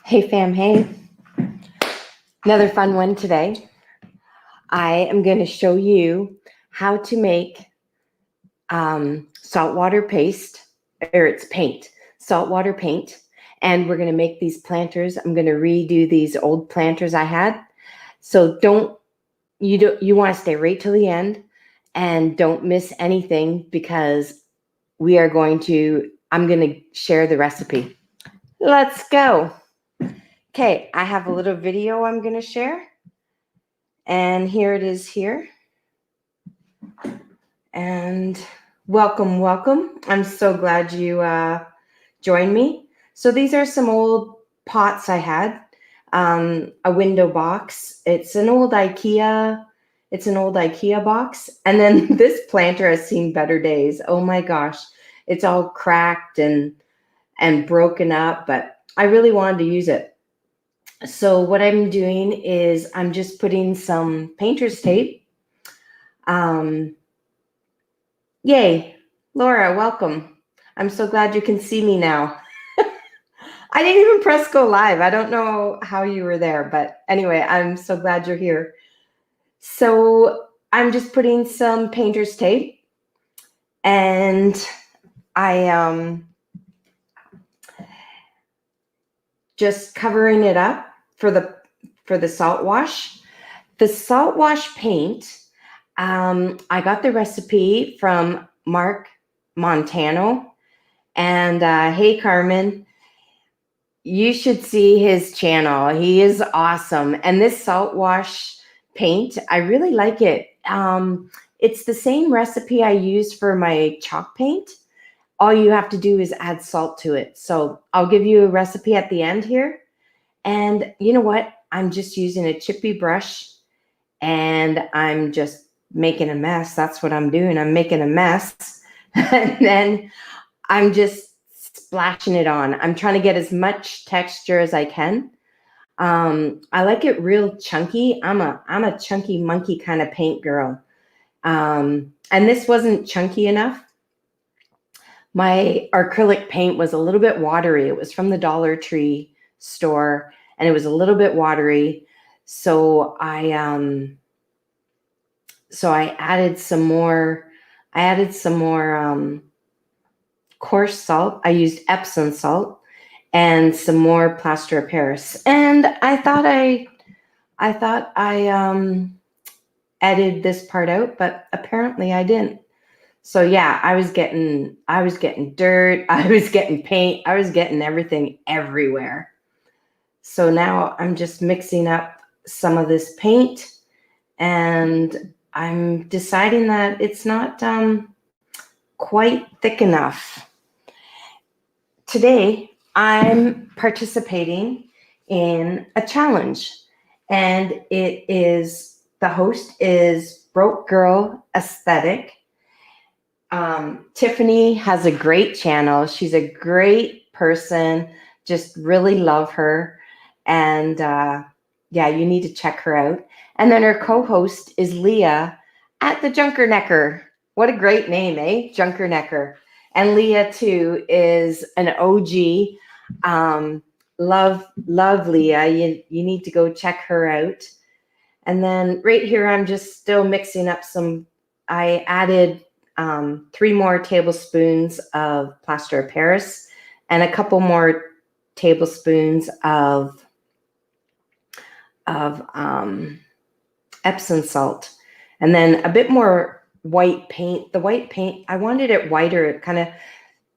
Hey fam, hey. Another fun one today. I am going to show you how to make saltwater paste, or it's paint, saltwater paint. And we're going to make these planters. I'm going to redo these old planters I had. So you want to stay right till the end and don't miss anything because I'm going to share the recipe. Let's go. Okay, I have a little video I'm going to share. And here it is here. And welcome. I'm so glad you joined me. So these are some old pots I had. A window box. It's an old IKEA box. And then this planter has seen better days. Oh my gosh. It's all cracked and broken up, but I really wanted to use it. So what I'm doing is I'm just putting some painter's tape. Yay, Laura, welcome. I'm so glad you can see me now. I didn't even press go live. I don't know how you were there, but anyway, I'm so glad you're here. So I'm just putting some painter's tape and I just covering it up for the salt wash. The salt wash paint, I got the recipe from Mark Montano. And hey, Carmen, you should see his channel. He is awesome. And this salt wash paint, I really like it. It's the same recipe I use for my chalk paint. All you have to do is add salt to it. So I'll give you a recipe at the end here. And you know what? I'm just using a chippy brush and I'm just making a mess. That's what I'm doing. I'm making a mess. And then I'm just splashing it on. I'm trying to get as much texture as I can. I like it real chunky. I'm a chunky monkey kind of paint girl. And this wasn't chunky enough. My acrylic paint was a little bit watery. It was from the Dollar Tree store and it was a little bit watery. So I added some more coarse salt. I used Epsom salt and some more plaster of Paris. And I thought I edited this part out, but apparently I didn't. So yeah, I was getting dirt, I was getting paint, I was getting everything everywhere. So now I'm just mixing up some of this paint and I'm deciding that it's not quite thick enough. Today, I'm participating in a challenge and the host is Broke Girl Aesthetic. Tiffany has a great channel. She's a great person. Just really love her. And yeah, you need to check her out. And then her co-host is Leah at the Junkernecker. What a great name, eh? Junkernecker. And Leah too is an OG. Love Leah. You need to go check her out. And then right here, I'm just still mixing up I added 3 more tablespoons of plaster of Paris and a couple more tablespoons of Epsom salt, and then a bit more white paint. The white paint, I wanted it whiter.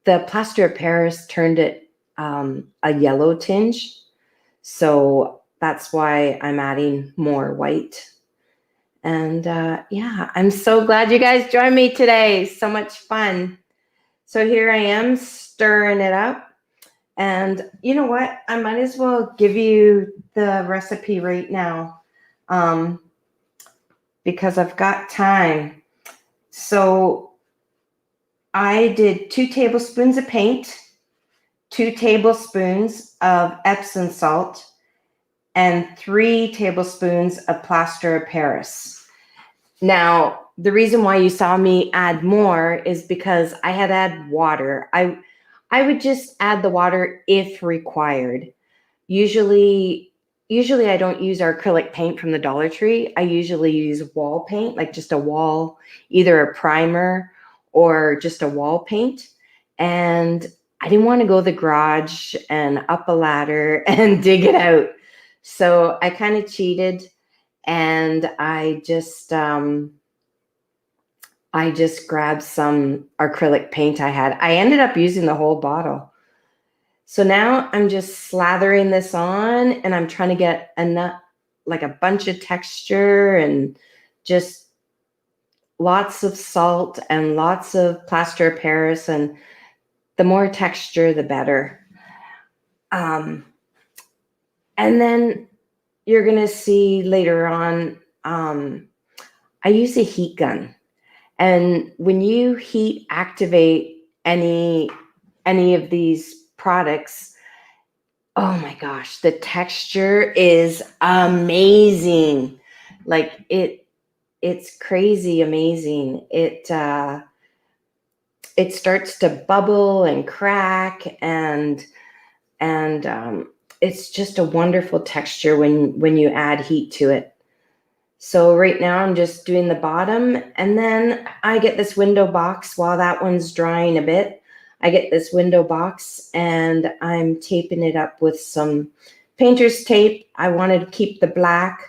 The plaster of Paris turned it a yellow tinge. So that's why I'm adding more white. And yeah, I'm so glad you guys joined me today. So much fun. So here I am stirring it up. And you know what? I might as well give you the recipe right now because I've got time. So I did 2 tablespoons of paint, 2 tablespoons of Epsom salt, and 3 tablespoons of plaster of Paris. Now, the reason why you saw me add more is because I had added water. I would just add the water if required. usually I don't use our acrylic paint from the Dollar Tree. I usually use wall paint, like just a wall, either a primer or just a wall paint. And I didn't want to go to the garage and up a ladder and dig it out. So I kind of cheated, and I just grabbed some acrylic paint I had. I ended up using the whole bottle. So now I'm just slathering this on, and I'm trying to get like a bunch of texture and just lots of salt and lots of plaster of Paris, and the more texture, the better. And then you're going to see later on, I use a heat gun. And when you heat activate any of these products, oh my gosh, the texture is amazing. Like it's crazy amazing. It starts to bubble and crack, and it's just a wonderful texture when you add heat to it. So right now I'm just doing the bottom, and then I get this window box while that one's drying a bit. I get this window box and I'm taping it up with some painter's tape. I wanted to keep the black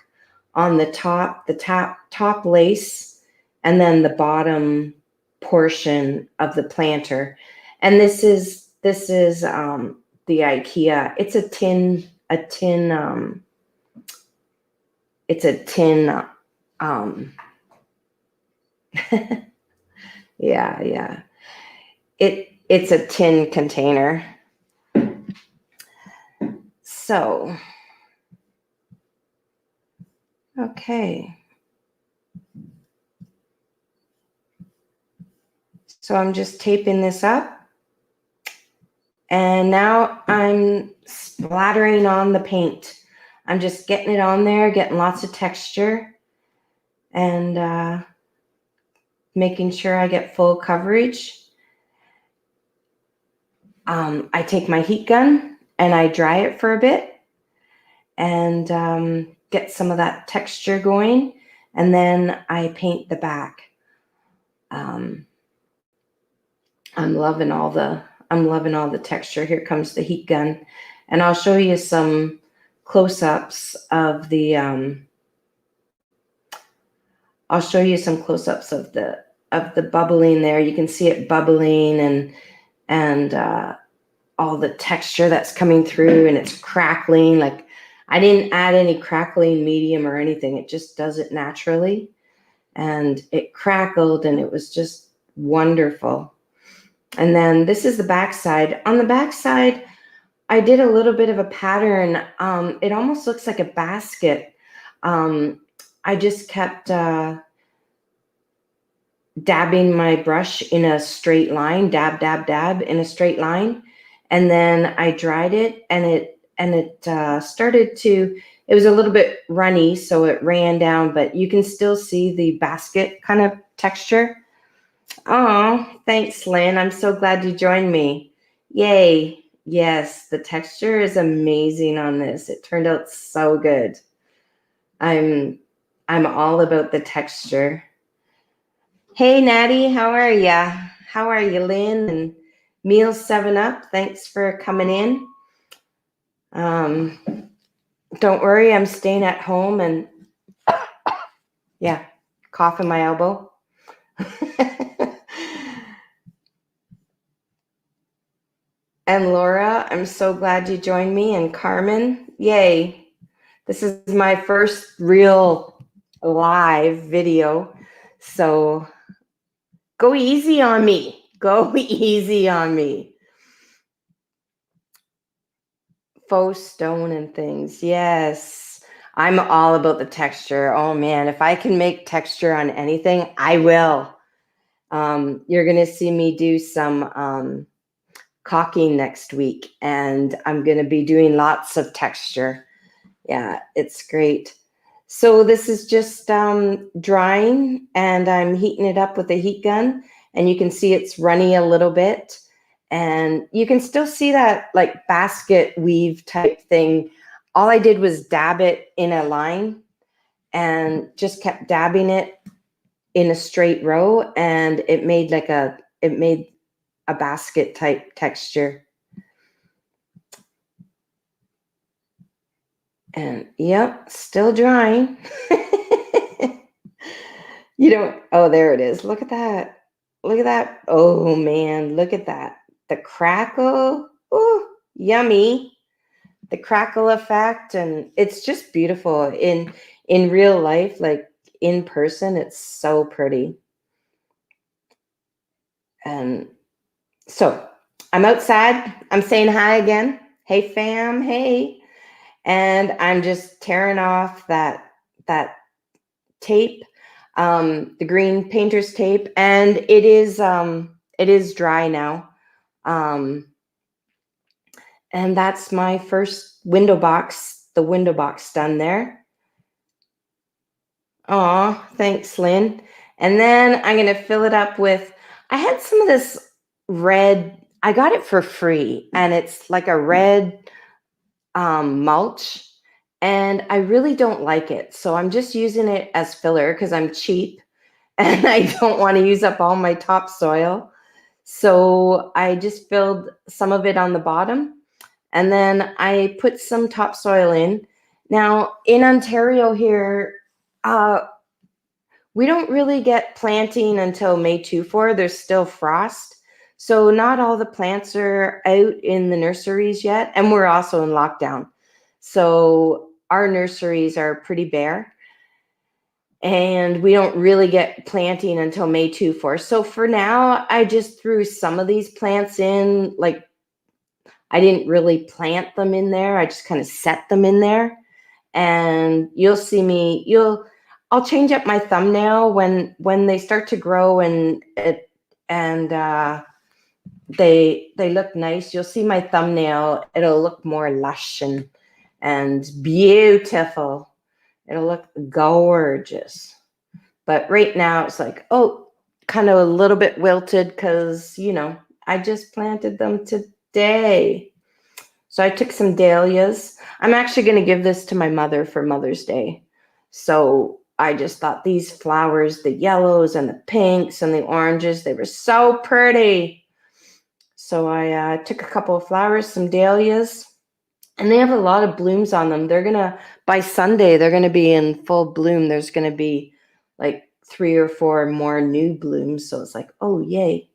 on the top lace, and then the bottom portion of the planter. And this is the IKEA. It's a tin yeah. It's a tin container. So, okay. So I'm just taping this up. And now I'm splattering on the paint. I'm just getting it on there, getting lots of texture, and making sure I get full coverage. I take my heat gun and I dry it for a bit and get some of that texture going, and then I paint the back. I'm loving all the texture. Here comes the heat gun, and I'll show you some close-ups of the bubbling there. You can see it bubbling and all the texture that's coming through, and it's crackling. Like, I didn't add any crackling medium or anything. It just does it naturally, and it crackled, and it was just wonderful. And then this is the back side. On the back side, I did a little bit of a pattern. It almost looks like a basket. I just kept dabbing my brush in a straight line, dab in a straight line. And then I dried it, and it started to, it was a little bit runny, so it ran down, but you can still see the basket kind of texture. Oh, thanks, Lynn. I'm so glad you joined me. Yay. Yes, the texture is amazing on this. It turned out so good. I'm all about the texture. Hey, Natty, how are ya? How are you, Lynn? And Meal 7 Up, thanks for coming in. Don't worry, I'm staying at home and yeah, cough in my elbow. And Laura, I'm so glad you joined me. And Carmen, yay. This is my first real live video. So go easy on me. Go easy on me. Faux stone and things. Yes. I'm all about the texture. Oh man, if I can make texture on anything, I will. You're going to see me do some caulking next week, and I'm going to be doing lots of texture. Yeah, it's great. So this is just drying, and I'm heating it up with a heat gun, and you can see it's runny a little bit. And you can still see that like basket weave type thing. All I did was dab it in a line and just kept dabbing it in a straight row, and it made a basket type texture. And yep, still drying. Oh, there it is. Look at that. Look at that. Oh man, look at that. The crackle. Oh, yummy. The crackle effect, and it's just beautiful in real life, like in person. It's so pretty. And so I'm outside. I'm saying hi again. Hey fam, hey. And I'm just tearing off that tape, the green painter's tape, and it is dry now. And that's my first window box, the window box done there. Aw, thanks, Lynn. And then I'm gonna fill it up with, I had some of this red, I got it for free, and it's like a red mulch, and I really don't like it. So I'm just using it as filler because I'm cheap and I don't want to use up all my topsoil. So I just filled some of it on the bottom, and then I put some topsoil in. Now in Ontario here, we don't really get planting until May 2-4. There's still frost. So not all the plants are out in the nurseries yet. And we're also in lockdown. So our nurseries are pretty bare. And we don't really get planting until May 2-4. So for now, I just threw some of these plants in. Like, I didn't really plant them in there. I just kind of set them in there. And you'll see me, I'll change up my thumbnail when they start to grow and they look nice. You'll see my thumbnail. It'll look more lush and beautiful. It'll look gorgeous. But right now it's like, oh, kind of a little bit wilted because, I just planted them today. So I took some dahlias. I'm actually going to give this to my mother for Mother's Day. So I just thought these flowers, the yellows and the pinks and the oranges, they were so pretty. So I took a couple of flowers, some dahlias, and they have a lot of blooms on them. By Sunday, they're going to be in full bloom. There's going to be like 3 or 4 more new blooms. So it's like, oh, yay.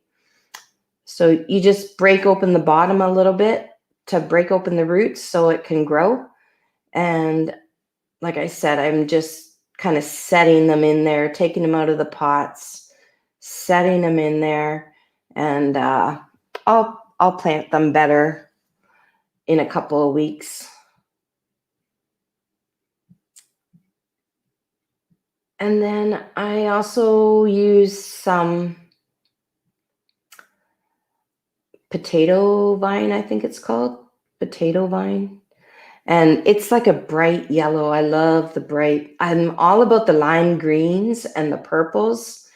So you just break open the bottom a little bit to break open the roots so it can grow. And like I said, I'm just kind of setting them in there, taking them out of the pots, setting them in there, and I'll plant them better in a couple of weeks. And then I also use some potato vine, I think it's called, potato vine. And it's like a bright yellow. I love the bright. I'm all about the lime greens and the purples.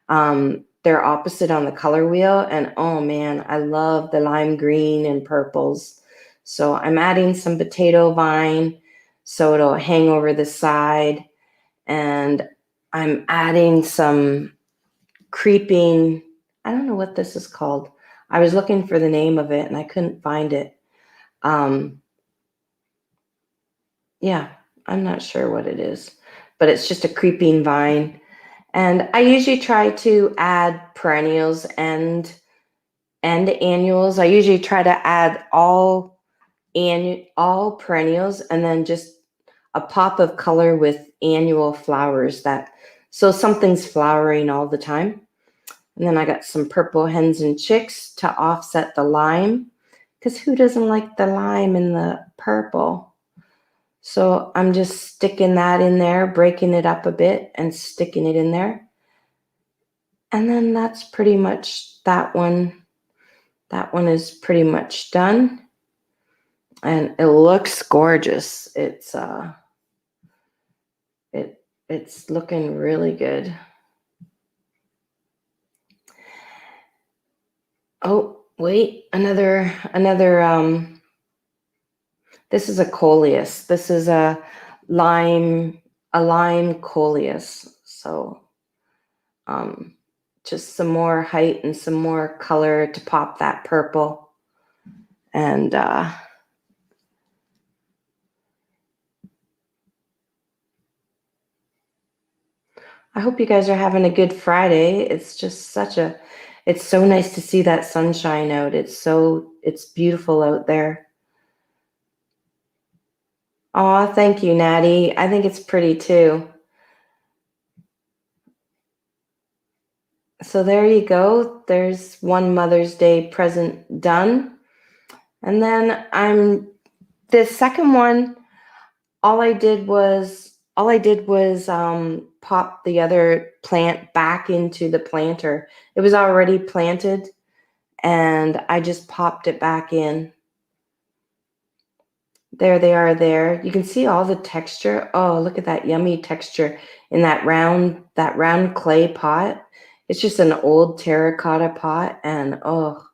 They're opposite on the color wheel. And oh man, I love the lime green and purples. So I'm adding some potato vine so it'll hang over the side. And I'm adding some creeping, I don't know what this is called. I was looking for the name of it and I couldn't find it. Yeah, I'm not sure what it is, but it's just a creeping vine. And I usually try to add perennials and annuals. I usually try to add all perennials and then just a pop of color with annual flowers, so something's flowering all the time. And then I got some purple hens and chicks to offset the lime, because who doesn't like the lime and the purple? So I'm just sticking that in there, breaking it up a bit and sticking it in there. And then that's pretty much that one. That one is pretty much done. And it looks gorgeous. It's looking really good. Oh, Wait, another, this is a coleus. This is a lime coleus. So just some more height and some more color to pop that purple. And I hope you guys are having a good Friday. It's just it's so nice to see that sunshine out. It's beautiful out there. Aw, thank you, Natty. I think it's pretty too. So there you go. There's one Mother's Day present done. And then the second one, all I did was pop the other plant back into the planter. It was already planted and I just popped it back in. There they are there. You can see all the texture. Oh, look at that yummy texture in that round clay pot. It's just an old terracotta pot and oh,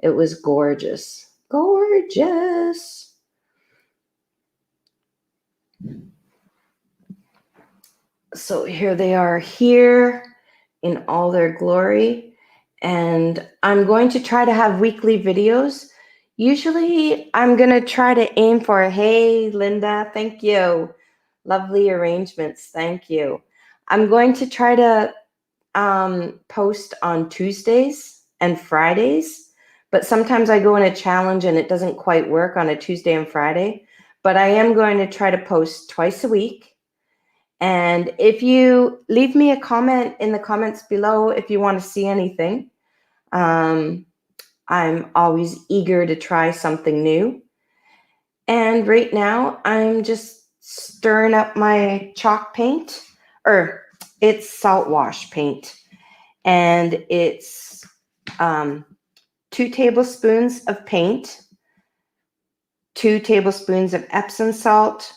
it was gorgeous. Gorgeous. So here they are here in all their glory. And I'm going to try to have weekly videos. Usually I'm going to try to aim for, hey, Linda, thank you. Lovely arrangements. Thank you. I'm going to try to post on Tuesdays and Fridays, but sometimes I go in a challenge and it doesn't quite work on a Tuesday and Friday, but I am going to try to post twice a week. And if you leave me a comment in the comments below, if you want to see anything, I'm always eager to try something new. And right now I'm just stirring up my chalk paint, or it's salt wash paint. And it's 2 tablespoons of paint, 2 tablespoons of Epsom salt,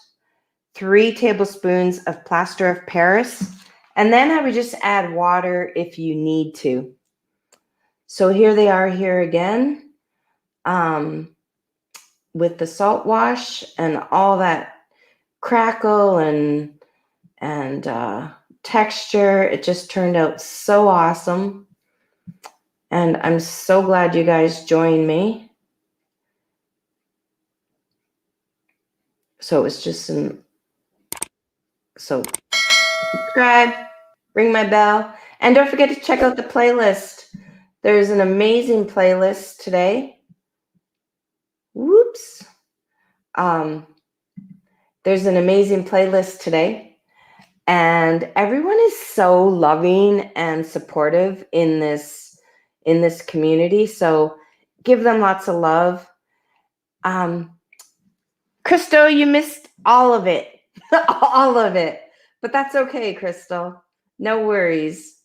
3 tablespoons of plaster of Paris, and then I would just add water if you need to. So here they are here again with the salt wash and all that crackle and texture. It just turned out so awesome. And I'm so glad you guys joined me. So it was just so subscribe, ring my bell, and don't forget to check out the playlist. There's an amazing playlist today. Whoops. There's an amazing playlist today. And everyone is so loving and supportive in this community. So give them lots of love. Crystal, you missed all of it. All of it. But that's okay, Crystal. No worries.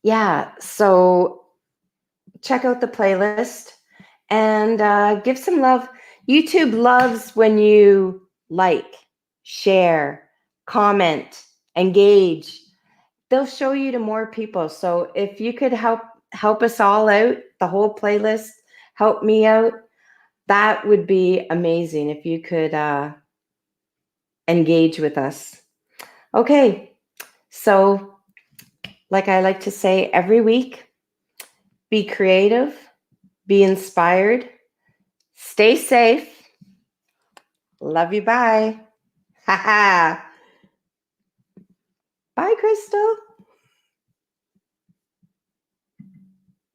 Yeah, so check out the playlist and give some love. YouTube loves when you like, share, comment, engage. They'll show you to more people. So if you could help us all out, the whole playlist, help me out, that would be amazing if you could engage with us. Okay, so like I like to say every week, be creative, be inspired, stay safe. Love you. Bye. Bye, Crystal.